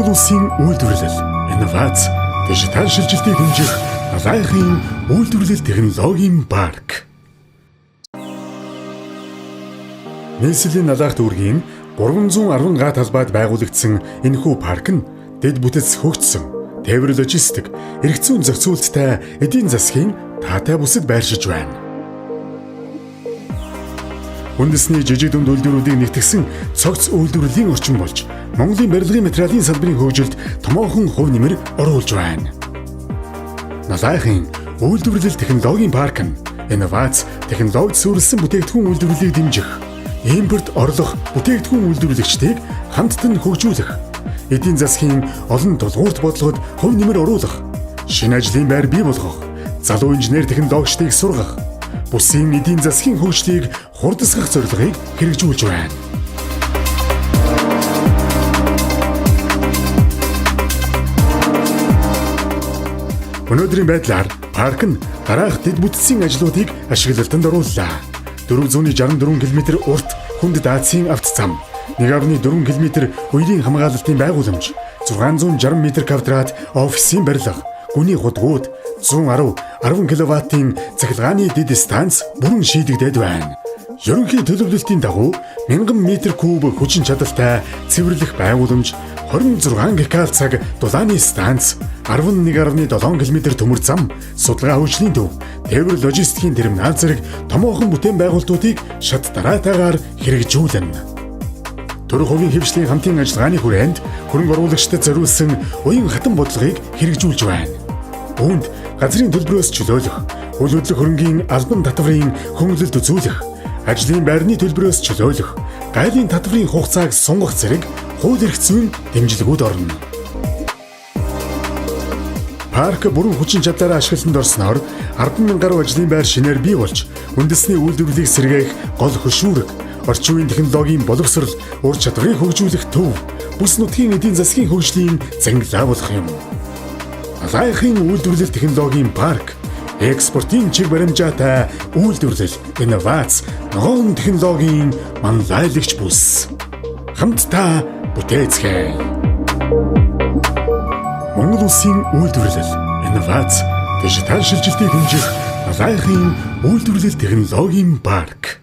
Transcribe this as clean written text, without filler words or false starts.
Монгол Улсын үйлдвэрлэл, инновац, дижитал шилжилтийг хэмжих Алайхын үйлдвэрлэл технологийн парк. Нийслэлийн Алайх дүүргийн 310 га талбайд байгуулагдсан энэхүү парк нь дэд бүтэц хөгжсөн, тээвэр логистик, эрх зүйн зохицуулттай эдийн засгийн таатай бүсэд байршиж байна. Үндэсний жижиг дунд үйлдвэрүүдийг нэгтгэсэн цогц үйлдвэрлэлийн орчин болж Монголын барилгын материалын салбарын хөгжилд томоохон хувь нэмэр оруулж байна. Алайхын үйлдвэрлэл технологийн парк нь инновац, технологид суурилсан бүтээгдэхүүн үйлдвэрлэлийг дэмжих, импорт орлох бүтээгдэхүүн үйлдвэрлэгчдийг хамттан хөгжүүлэх, эдийн засгийн олон тулгуурт бодлогод хувь нэмэр оруулах, шинэ ажлын байр бий болгох, залуу инженер технологичдыг сургах, бүсийн эдийн засгийн хөгжлийг хурдасгах зорилгыг хэрэгжүүлж байна. Өнөөдрийн байдлаар парк нь дараах дэд бүтцийн ажлуудыг ашиглалтанд орууллаа. 464 км урт хүнд даацын автозам, 1.4 км үерийн хамгаалалтын байгууламж, 660 м2 офисын барилга, гүний худгууд, 10 кВт-ийн цахилгааны дэд станц бүрэн шийдэгдээд байна. Ерөнхий төлөвлөлтийн дагуу 1000 м3 хүчин чадалтай цэвэрлэх байгууламж, 26 гкал цаг дулааны станц, 11.7 км төмөр зам, судалгаа хөгжлийн төв, тээвэр логистикийн терминал зэрэг томоохон бүтээн байгуулалтуудыг шат дараатаагаар хэрэгжүүлнэ. Төрөх хувийн хэвшлийн хамтын ажиллагааны хүрээнд хөрөнгө оруулагчдад зориулсан уян хатан бодлогыг хэрэгжүүлж байна. Үүнд газрын төлбөрөөс чөлөөлөх, үйл хөдлөх хөрөнгийн албан татврын хөнгөлөлт үзүүлэх, ажлын байрны төлбөрөөс чөлөөлөх, гайлын татврын хугацааг сунгах зэрэг хууль эрх зүйн дэмжлэгүүд орно. Парк бүрэн хүчин чадлаараа ашиглалтанд орсноор 10,000 гаруй ажлын байр шинээр бий болж, үндэсний үйлдвэрлэлийг сэргээх гол хөшүүрэг, орчин үеийн технологийн боловсрол, ур чадварыг хөгжүүлэх төв, бүс нутгийн эдийн засгийн хөгжлийн зангилаа болох юм. Алайхын үйлдвэрлэл технологийн парк экспортын чиг баримжаатай үйлдвэрлэл, инновац, ногоон технологийн манлайлагч бүс. Хамтдаа бүтээцгээе. Монгол Улсын үйлдвэрлэл, инновац, дижитал шилжилтийг хэмжих Алайхын үйлдвэрлэл технологийн парк.